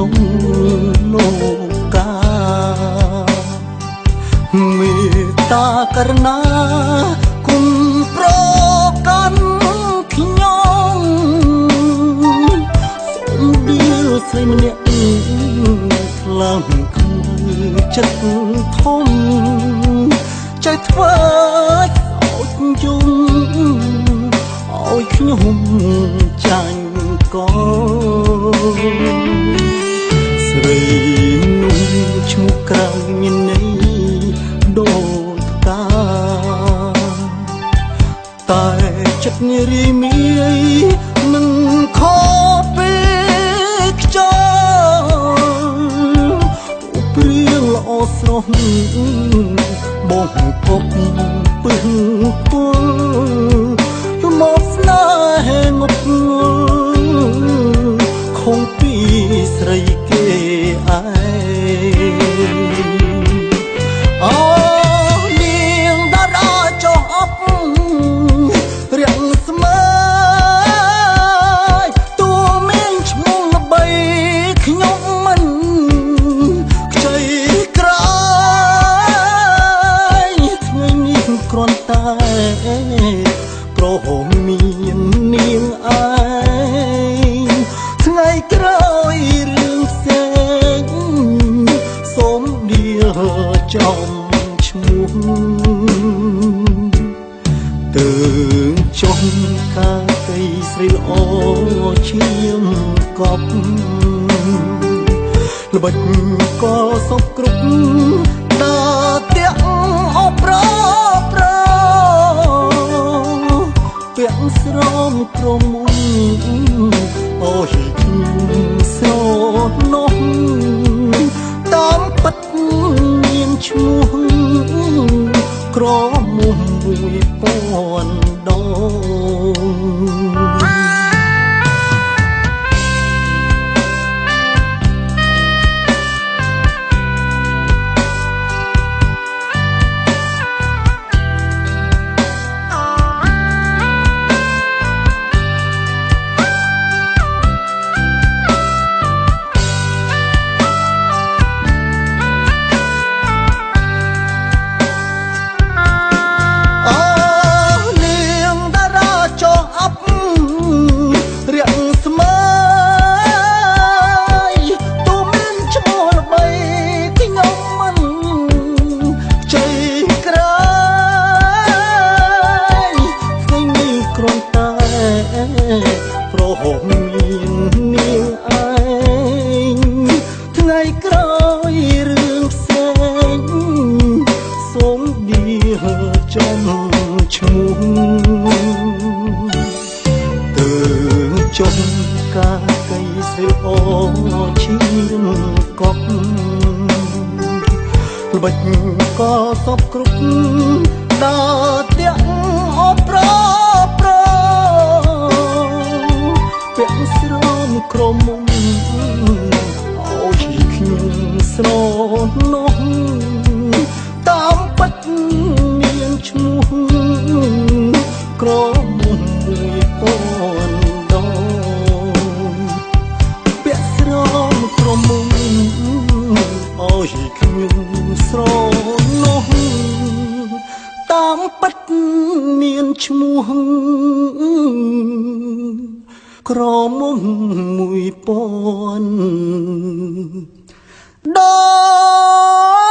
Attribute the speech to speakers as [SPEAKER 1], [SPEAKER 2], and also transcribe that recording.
[SPEAKER 1] ក្នុងលោកកាមេត្តាករណាគុំប្រកាន់ខ្ញុំសូមដៀលស្រីម្នាក់ខ្លាំងគឺចិត្តធំចៃធ្វើសោកយំឲ្យខ្ញុំចាញ់កោស្រីនោះឈ្មោះក្រៅមានន័យដូចផ្កាតែចិត្តរីមីមិនខុសពីខ្យល់ព្រៀងល្អស្រស់បងគប់ពឹងពុលមកស្នេហ៍ងប់ងល់ខំពីស្រីគេឯងអូនាងតារាចុះអប់រៀងស្មើតួមានឈ្មោះល្បីខ្ញុំមិនខ្ចីក្រោយថ្ងៃនេះគ្រាន់តែប្រហមមាននាងឯងថ្ងៃក្រោយរឿងផ្សេងសូមដៀលចំឈ្មោះទើងចុះកាកៃស្រីល្អឈាមកប់ល្បិចក៏សុខគ្រប់ដើរទាំងអប្រប្រពាក់ស្រោមក្រមុំអូយខ្ញុំស្រនោះតាមពិតមានឈ្មោះក្រមុំ1000ដងប្រហមមាននាងឯងថ្ងៃក្រោយរឿងផ្សេងសូមដៀលចំឈ្មោះទើងចុះកាកៃស្រីអូឈាមកប់ល្បិចក៏សពគ្រប់ដើរទាំងអប្រប្រពាក់ស្រោមក្រមុំអូយខ្ញុំស្រនោះតាមពិតមានឈ្មោះក្រមុំ1000ដងពាក់ស្រោមក្រមុំអូយខ្ញុំស្រនោះតាមពិតមានឈ្មោះក្រមុំ1000ដង